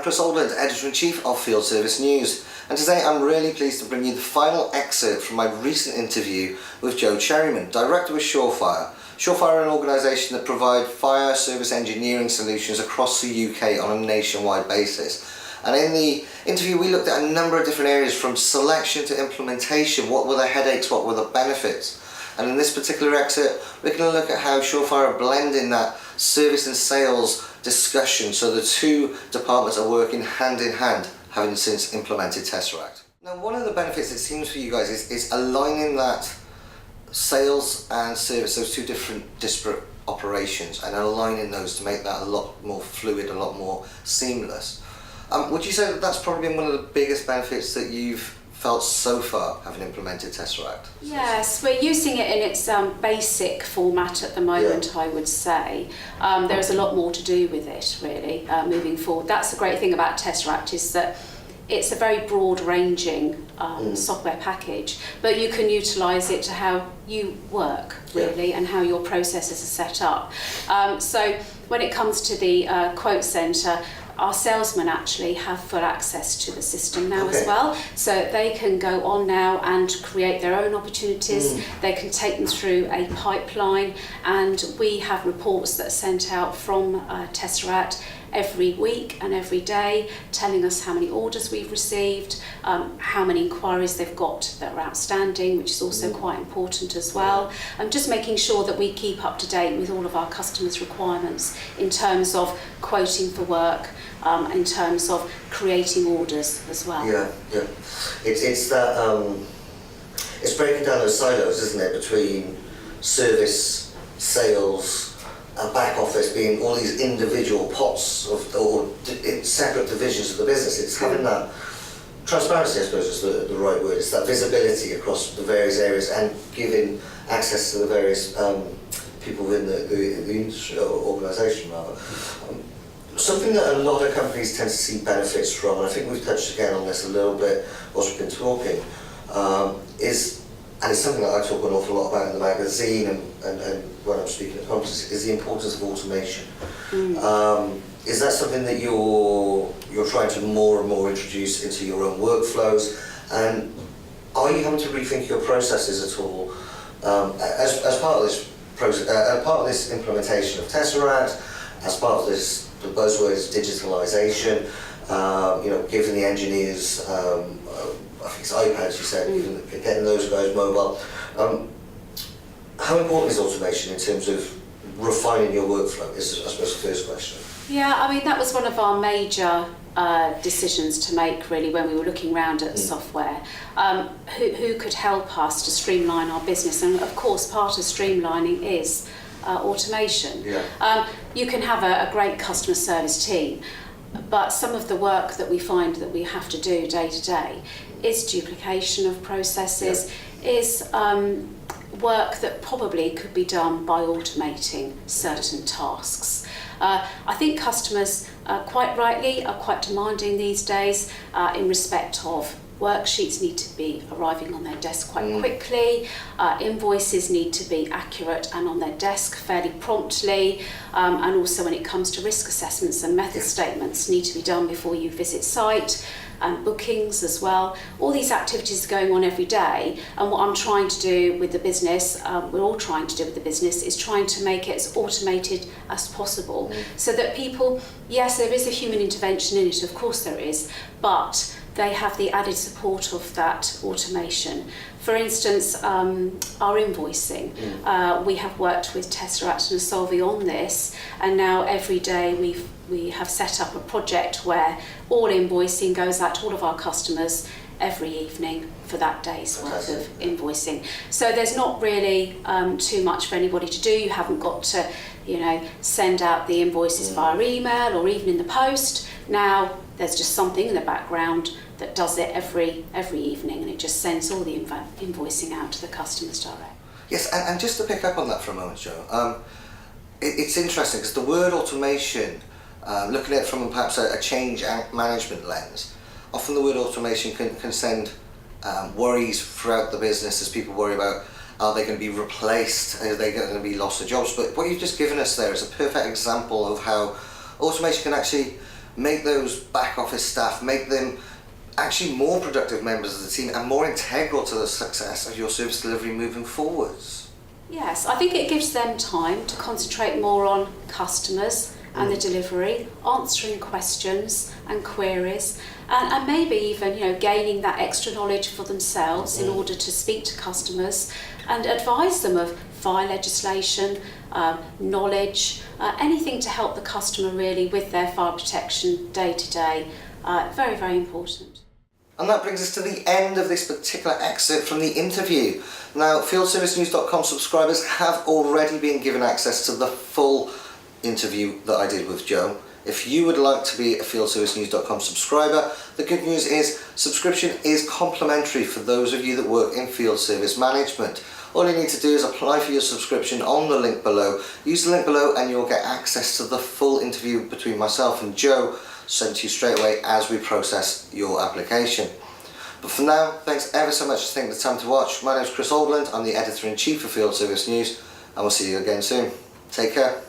Kris Oldland, Editor-in-Chief of Field Service News, and today I'm really pleased to bring you the final excerpt from my recent interview with Jo Cherriman, Director with Surefire. Surefire are an organisation that provide fire service engineering solutions across the UK on a nationwide basis. And in the interview we looked at a number of different areas, from selection to implementation. What were the headaches, what were the benefits? And in this particular excerpt we're going to look at how Surefire are blending that service and sales discussion so the two departments are working hand in hand, having since implemented Tesseract. Now, one of the benefits it seems for you guys is aligning that sales and service, those two different disparate operations, and aligning those to make that a lot more fluid, a lot more seamless. Would you say that that's probably been one of the biggest benefits that you've felt so far, having implemented Tesseract? Yes, we're using it in its basic format at the moment, yeah. I would say. There's a lot more to do with it, really, moving forward. That's the great thing about Tesseract, is that it's a very broad-ranging software package, but you can utilise it to how you work, really, and how your processes are set up. So when it comes to the quote centre, our salesmen actually have full access to the system now as well, so they can go on now and create their own opportunities. They can take them through a pipeline, and we have reports that are sent out from Tesseract every week and every day, telling us how many orders we've received, how many inquiries they've got that are outstanding, which is also quite important as well, and just making sure that we keep up to date with all of our customers' requirements in terms of quoting for work, in terms of creating orders as well. Yeah. It's that it's breaking down those silos, isn't it, between service, sales, back office being all these individual pots or separate divisions of the business. It's having that transparency, I suppose, is the right word. It's that visibility across the various areas and giving access to the various people within the industry or organisation, rather. Something that a lot of companies tend to see benefits from, and I think we've touched again on this a little bit whilst we've been talking, is, and it's something that I talk an awful lot about in the magazine and when I'm speaking at conferences, is the importance of automation. Is that something that you're trying to more and more introduce into your own workflows? And are you having to rethink your processes at all as part of this process, part of this implementation of Tesseract, as part of this, the buzzwords digitalisation, giving the engineers, I think it's iPads, you said, getting those guys mobile. How important is automation in terms of refining your workflow, is, I suppose, the first question. Yeah, I mean, that was one of our major decisions to make, really, when we were looking around at software. Who could help us to streamline our business? And of course, part of streamlining is automation. You can have a great customer service team, but some of the work that we find that we have to do day to day is duplication of processes, is work that probably could be done by automating certain tasks. I think customers, quite rightly, are quite demanding these days in respect of worksheets need to be arriving on their desk quite quickly, invoices need to be accurate and on their desk fairly promptly, and also when it comes to risk assessments and method statements need to be done before you visit site, and bookings as well. All these activities are going on every day, and what I'm trying to do with the business, we're all trying to do with the business, is trying to make it as automated as possible, so that people, yes, there is a human intervention in it, of course there is, but they have the added support of that automation. For instance, our invoicing. We have worked with Tesseract and Solvi on this, and now every day we have set up a project where all invoicing goes out to all of our customers every evening for that day's worth of invoicing. So there's not really too much for anybody to do. You haven't got to, send out the invoices via email or even in the post. Now there's just something in the background that does it every evening, and it just sends all the invoicing out to the customers direct. Yes, and just to pick up on that for a moment, Jo, it's interesting because the word automation, looking at it from perhaps a change management lens, often the word automation can send worries throughout the business as people worry about, are they going to be replaced, are they going to be loss of jobs? But what you've just given us there is a perfect example of how automation can actually make those back office staff, make them actually more productive members of the team and more integral to the success of your service delivery moving forwards. Yes, I think it gives them time to concentrate more on customers and the delivery, answering questions and queries, and maybe even gaining that extra knowledge for themselves in order to speak to customers and advise them of fire legislation, knowledge, anything to help the customer really with their fire protection day to day. Very, very important. And that brings us to the end of this particular excerpt from the interview. Now, fieldservicenews.com subscribers have already been given access to the full interview that I did with Jo. If you would like to be a fieldservicenews.com subscriber, the good news is subscription is complimentary for those of you that work in field service management. All you need to do is apply for your subscription on the link below. Use the link below and you'll get access to the full interview between myself and Jo, sent to you straight away as we process your application. But for now, thanks ever so much for taking the time to watch. My name is Kris Oldland, I'm the Editor-in-Chief of Field Service News, and we'll see you again soon. Take care.